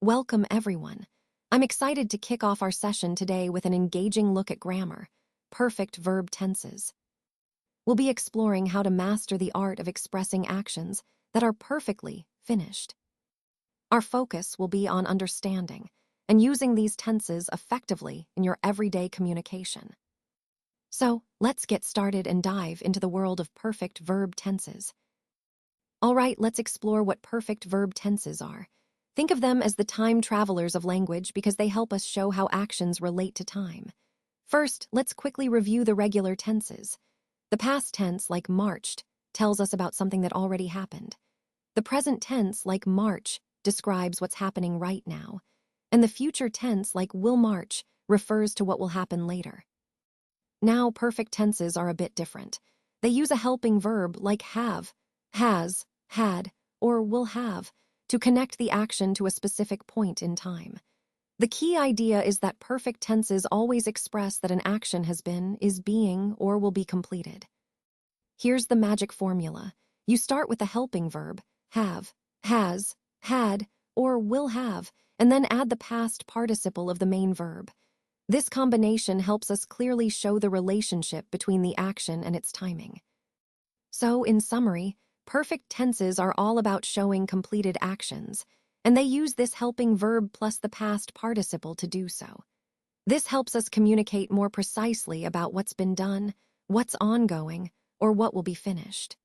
Welcome, everyone. I'm excited to kick off our session today with an engaging look at grammar, perfect verb tenses. We'll be exploring how to master the art of expressing actions that are perfectly finished. Our focus will be on understanding and using these tenses effectively in your everyday communication. So, let's get started and dive into the world of perfect verb tenses. All right, let's explore what perfect verb tenses are. Think of them as the time travelers of language because they help us show how actions relate to time. First, let's quickly review the regular tenses. The past tense, like marched, tells us about something that already happened. The present tense, like march, describes what's happening right now. And the future tense, like will march, refers to what will happen later. Now, perfect tenses are a bit different. They use a helping verb like have, has, had, or will have to connect the action to a specific point in time. The key idea is that perfect tenses always express that an action has been, is being, or will be completed. Here's the magic formula. You start with the helping verb, have, has, had, or will have, and then add the past participle of the main verb. This combination helps us clearly show the relationship between the action and its timing. So, in summary, perfect tenses are all about showing completed actions, and they use this helping verb plus the past participle to do so. This helps us communicate more precisely about what's been done, what's ongoing, or what will be finished.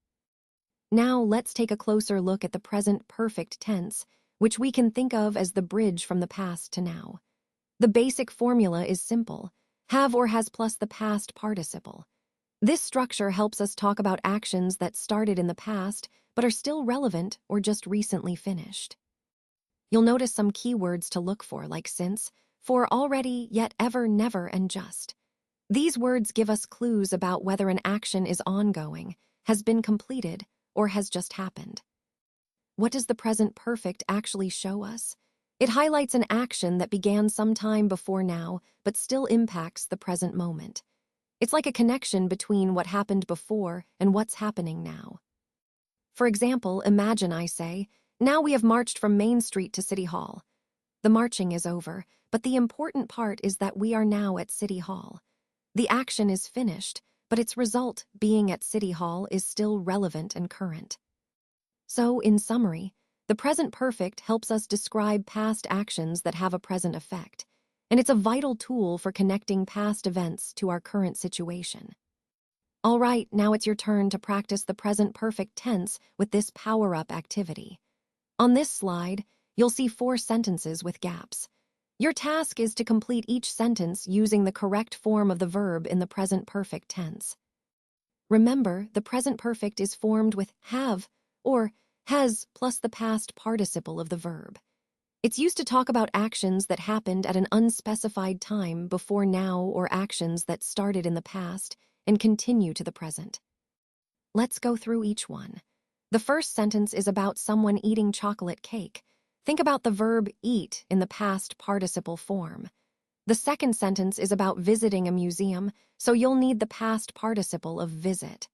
Now, let's take a closer look at the present perfect tense, which we can think of as the bridge from the past to now. The basic formula is simple: have or has plus the past participle. This structure helps us talk about actions that started in the past but are still relevant or just recently finished. You'll notice some keywords to look for, like since, for, already, yet, ever, never, and just. These words give us clues about whether an action is ongoing, has been completed, or has just happened. What does the present perfect actually show us? It highlights an action that began some time before now but still impacts the present moment. It's like a connection between what happened before and what's happening now. For example, imagine I say, now we have marched from Main Street to City Hall. The marching is over, but the important part is that we are now at City Hall. The action is finished, but its result, being at City Hall, is still relevant and current. So, in summary, the present perfect helps us describe past actions that have a present effect, and it's a vital tool for connecting past events to our current situation. All right, now it's your turn to practice the present perfect tense with this power-up activity. On this slide, you'll see 4 sentences with gaps. Your task is to complete each sentence using the correct form of the verb in the present perfect tense. Remember, the present perfect is formed with have or has plus the past participle of the verb. It's used to talk about actions that happened at an unspecified time before now or actions that started in the past and continue to the present. Let's go through each one. The first sentence is about someone eating chocolate cake. Think about the verb eat in the past participle form. The second sentence is about visiting a museum, so you'll need the past participle of visit.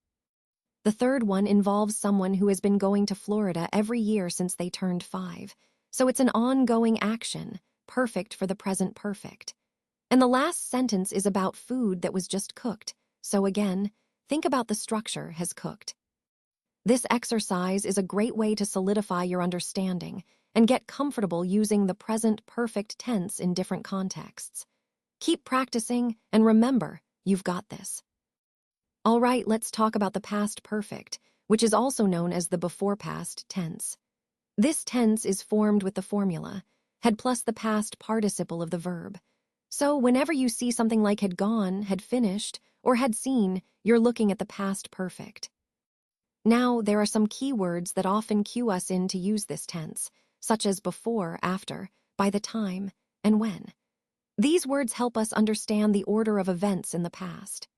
The third one involves someone who has been going to Florida every year since they turned 5. So it's an ongoing action, perfect for the present perfect. And the last sentence is about food that was just cooked. So again, think about the structure has cooked. This exercise is a great way to solidify your understanding and get comfortable using the present perfect tense in different contexts. Keep practicing and remember, you've got this. All right, let's talk about the past perfect, which is also known as the before past tense. This tense is formed with the formula, had plus the past participle of the verb. So whenever you see something like had gone, had finished, or had seen, you're looking at the past perfect. Now, there are some keywords that often cue us in to use this tense, such as before, after, by the time, and when. These words help us understand the order of events in the past.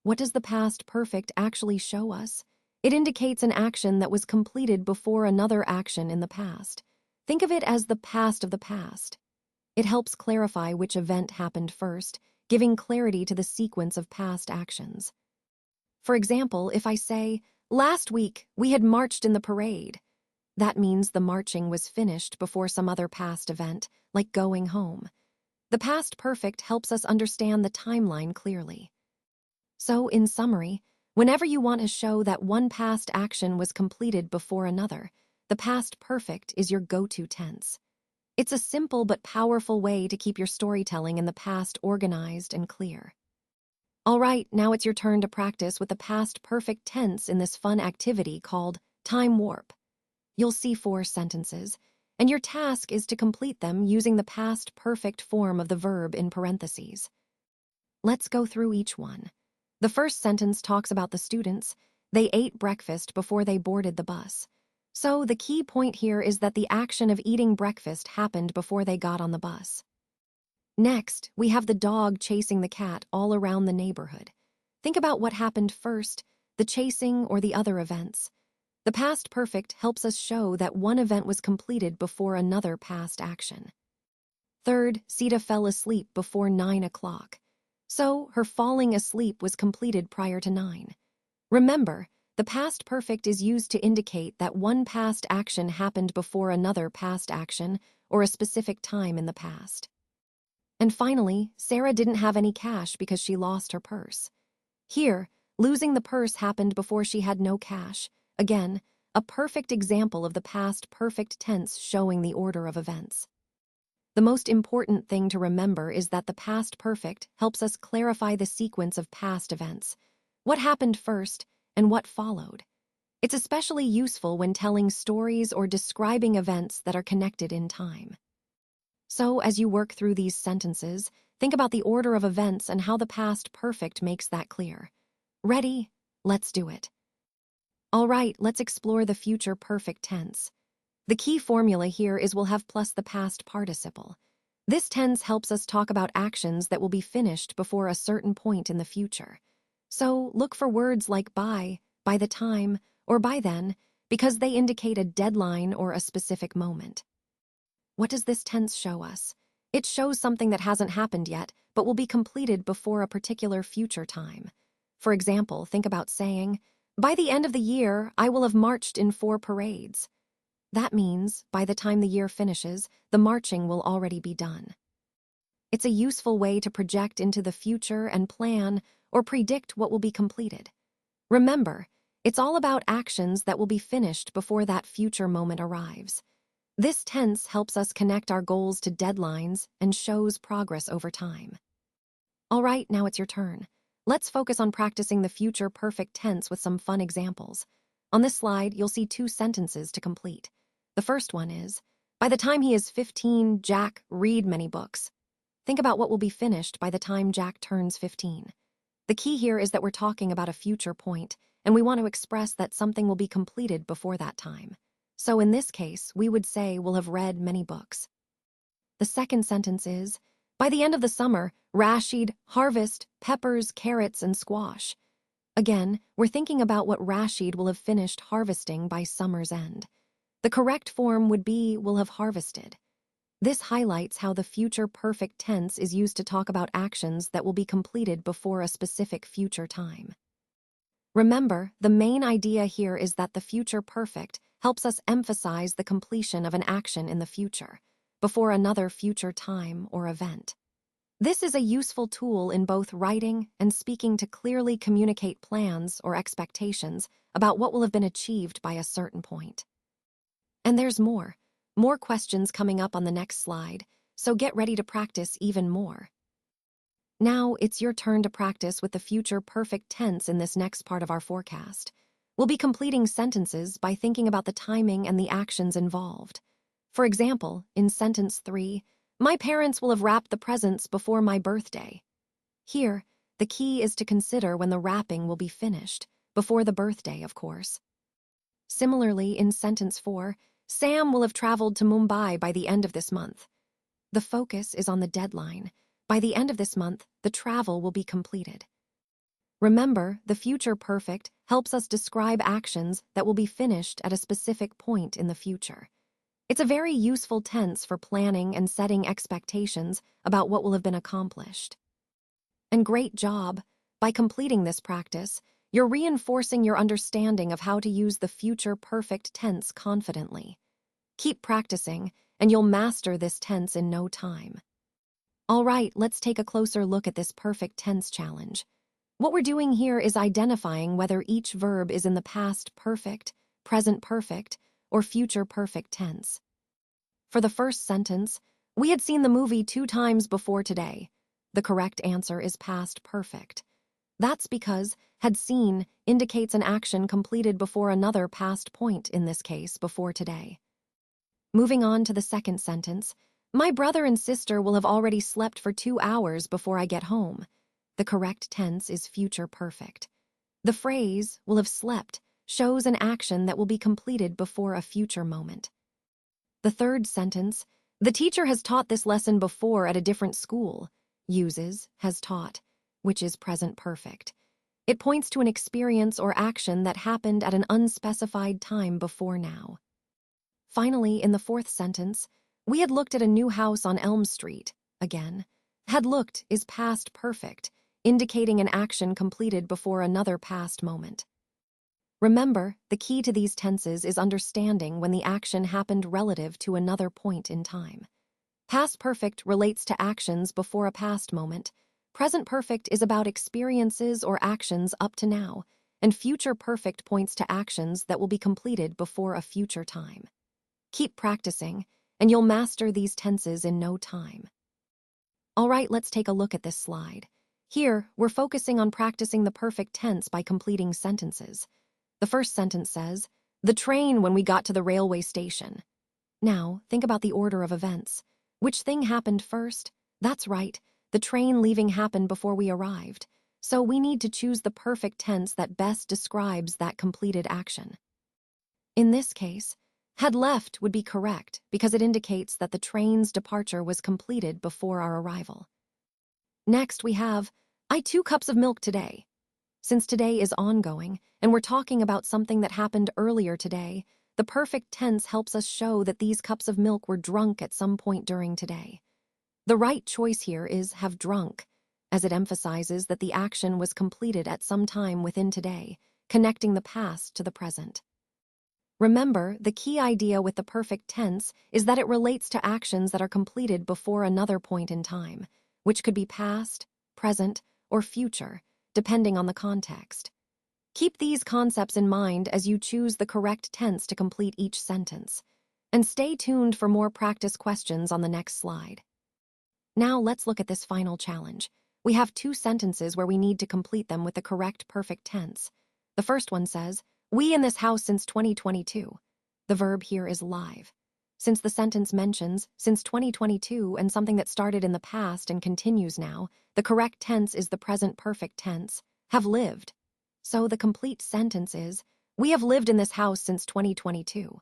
What does the past perfect actually show us? It indicates an action that was completed before another action in the past. Think of it as the past of the past. It helps clarify which event happened first, giving clarity to the sequence of past actions. For example, if I say, last week we had marched in the parade, That means the marching was finished before some other past event, like going home. The past perfect helps us understand the timeline clearly. So, in summary, whenever you want to show that one past action was completed before another, the past perfect is your go-to tense. It's a simple but powerful way to keep your storytelling in the past organized and clear. All right, now it's your turn to practice with the past perfect tense in this fun activity called Time Warp. You'll see 4 sentences, and your task is to complete them using the past perfect form of the verb in parentheses. Let's go through each one. The first sentence talks about the students. They ate breakfast before they boarded the bus. So the key point here is that the action of eating breakfast happened before they got on the bus. Next, we have the dog chasing the cat all around the neighborhood. Think about what happened first, the chasing or the other events. The past perfect helps us show that one event was completed before another past action. Third, Sita fell asleep before 9 o'clock. So, her falling asleep was completed prior to 9. Remember, the past perfect is used to indicate that one past action happened before another past action or a specific time in the past. And finally, Sarah didn't have any cash because she lost her purse. Here, losing the purse happened before she had no cash. Again, a perfect example of the past perfect tense showing the order of events. The most important thing to remember is that the past perfect helps us clarify the sequence of past events, what happened first and what followed. It's especially useful when telling stories or describing events that are connected in time. So, as you work through these sentences, think about the order of events and how the past perfect makes that clear. Ready? Let's do it. All right, let's explore the future perfect tense. The key formula here is we'll have plus the past participle. This tense helps us talk about actions that will be finished before a certain point in the future. So, look for words like by the time, or by then, because they indicate a deadline or a specific moment. What does this tense show us? It shows something that hasn't happened yet, but will be completed before a particular future time. For example, think about saying, by the end of the year, I will have marched in 4 parades. That means, by the time the year finishes, the marching will already be done. It's a useful way to project into the future and plan or predict what will be completed. Remember, it's all about actions that will be finished before that future moment arrives. This tense helps us connect our goals to deadlines and shows progress over time. All right, now it's your turn. Let's focus on practicing the future perfect tense with some fun examples. On this slide, you'll see 2 sentences to complete. The first one is, by the time he is 15, Jack read many books. Think about what will be finished by the time Jack turns 15. The key here is that we're talking about a future point, and we want to express that something will be completed before that time. So in this case, we would say we'll have read many books. The second sentence is, by the end of the summer, Rashid harvest peppers, carrots, and squash. Again, we're thinking about what Rashid will have finished harvesting by summer's end. The correct form would be will have harvested. This highlights how the future perfect tense is used to talk about actions that will be completed before a specific future time. Remember, the main idea here is that the future perfect helps us emphasize the completion of an action in the future, before another future time or event. This is a useful tool in both writing and speaking to clearly communicate plans or expectations about what will have been achieved by a certain point. And there's more questions coming up on the next slide, so get ready to practice even more. Now, it's your turn to practice with the future perfect tense in this next part of our forecast. We'll be completing sentences by thinking about the timing and the actions involved. For example, in sentence 3, my parents will have wrapped the presents before my birthday. Here, the key is to consider when the wrapping will be finished, before the birthday, of course. Similarly, in sentence 4, Sam will have traveled to Mumbai by the end of this month. The focus is on the deadline. By the end of this month, the travel will be completed. Remember, the future perfect helps us describe actions that will be finished at a specific point in the future. It's a very useful tense for planning and setting expectations about what will have been accomplished. And great job! By completing this practice, you're You're reinforcing your understanding of how to use the future perfect tense confidently. Keep practicing, and you'll master this tense in no time. All right, let's take a closer look at this perfect tense challenge. What we're doing here is identifying whether each verb is in the past perfect, present perfect, or future perfect tense. For the first sentence, we had seen the movie 2 times before today. The correct answer is past perfect. That's because had seen indicates an action completed before another past point, in this case, before today. Moving on to the second sentence, my brother and sister will have already slept for 2 hours before I get home. The correct tense is future perfect. The phrase, will have slept, shows an action that will be completed before a future moment. The third sentence, the teacher has taught this lesson before at a different school, uses has taught, which is present perfect. It points to an experience or action that happened at an unspecified time before now. Finally, in the fourth sentence, we had looked at a new house on Elm Street. Again, had looked is past perfect, indicating an action completed before another past moment. Remember, the key to these tenses is understanding when the action happened relative to another point in time. Past perfect relates to actions before a past moment. Present perfect is about experiences or actions up to now, and future perfect points to actions that will be completed before a future time. Keep practicing, and you'll master these tenses in no time. All right, let's take a look at this slide. Here, we're focusing on practicing the perfect tense by completing sentences. The first sentence says, the train when we got to the railway station. Now, think about the order of events. Which thing happened first? That's right, the train leaving happened before we arrived. So we need to choose the perfect tense that best describes that completed action. In this case, had left would be correct because it indicates that the train's departure was completed before our arrival. Next, we have, I 2 cups of milk today. Since today is ongoing, and we're talking about something that happened earlier today, the perfect tense helps us show that these cups of milk were drunk at some point during today. The right choice here is have drunk, as it emphasizes that the action was completed at some time within today, connecting the past to the present. Remember, the key idea with the perfect tense is that it relates to actions that are completed before another point in time, which could be past, present, or future, depending on the context. Keep these concepts in mind as you choose the correct tense to complete each sentence. And stay tuned for more practice questions on the next slide. Now let's look at this final challenge. We have 2 sentences where we need to complete them with the correct perfect tense. The first one says, we in this house since 2022. The verb here is live. Since the sentence mentions since 2022 and something that started in the past and continues now, the correct tense is the present perfect tense, have lived. So the complete sentence is, we have lived in this house since 2022.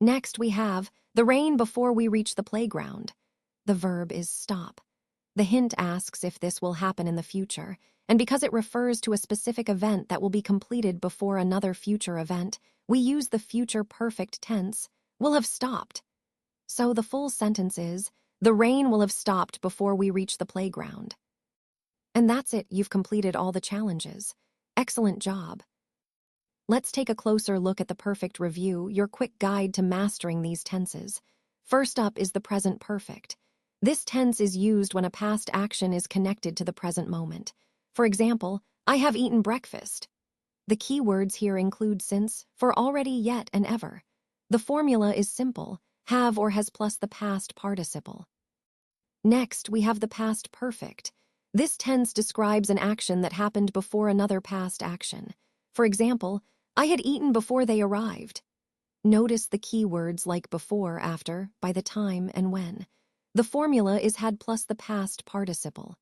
Next, we have the rain before we reach the playground. The verb is stop. The hint asks if this will happen in the future, and because it refers to a specific event that will be completed before another future event, we use the future perfect tense, will have stopped. So the full sentence is, the rain will have stopped before we reach the playground. And that's it, you've completed all the challenges. Excellent job. Let's take a closer look at the perfect review, your quick guide to mastering these tenses. First up is the present perfect. This tense is used when a past action is connected to the present moment. For example, I have eaten breakfast. The key words here include since, for already, yet, and ever. The formula is simple, have or has plus the past participle. Next, we have the past perfect. This tense describes an action that happened before another past action. For example, I had eaten before they arrived. Notice the key words like before, after, by the time, and when. The formula is had plus the past participle.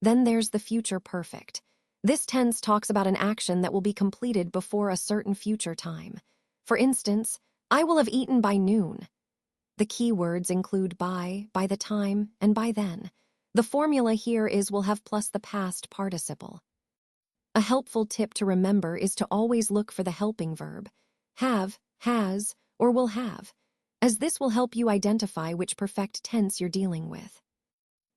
Then there's the future perfect. This tense talks about an action that will be completed before a certain future time. For instance, I will have eaten by noon. The key words include by the time, and by then. The formula here is will have plus the past participle. A helpful tip to remember is to always look for the helping verb, have, has, or will have, as this will help you identify which perfect tense you're dealing with.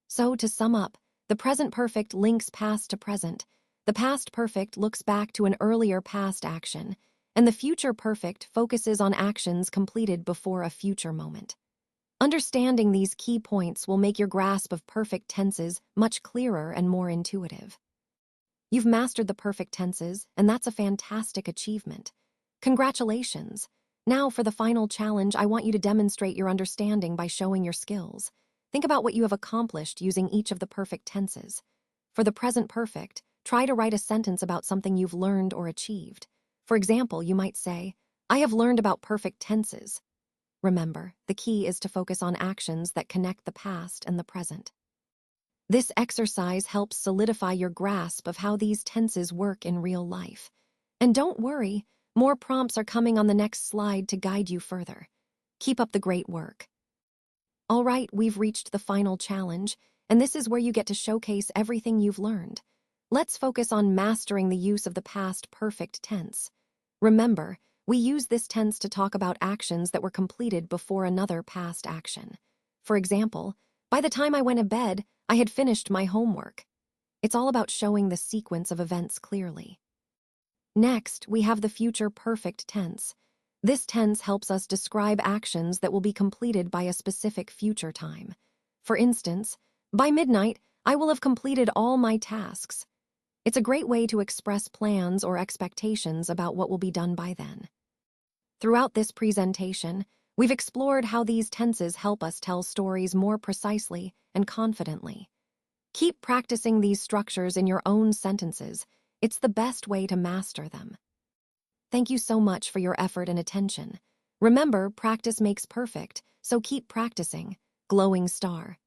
So, to sum up, the present perfect links past to present. The past perfect looks back to an earlier past action, and the future perfect focuses on actions completed before a future moment. Understanding these key points will make your grasp of perfect tenses much clearer and more intuitive. You've mastered the perfect tenses, and that's a fantastic achievement. Congratulations! Now, for the final challenge, I want you to demonstrate your understanding by showing your skills. Think about what you have accomplished using each of the perfect tenses. For the present perfect, try to write a sentence about something you've learned or achieved. For example, you might say, I have learned about perfect tenses. Remember, the key is to focus on actions that connect the past and the present. This exercise helps solidify your grasp of how these tenses work in real life. And don't worry, more prompts are coming on the next slide to guide you further. Keep up the great work. All right, we've reached the final challenge, and this is where you get to showcase everything you've learned. Let's focus on mastering the use of the past perfect tense. Remember, we use this tense to talk about actions that were completed before another past action. For example, by the time I went to bed, I had finished my homework. It's all about showing the sequence of events clearly. Next, we have the future perfect tense. This tense helps us describe actions that will be completed by a specific future time. For instance, by midnight, I will have completed all my tasks. It's a great way to express plans or expectations about what will be done by then. Throughout this presentation, we've explored how these tenses help us tell stories more precisely and confidently. Keep practicing these structures in your own sentences. It's the best way to master them. Thank you so much for your effort and attention. Remember, practice makes perfect, so keep practicing. Glowing star.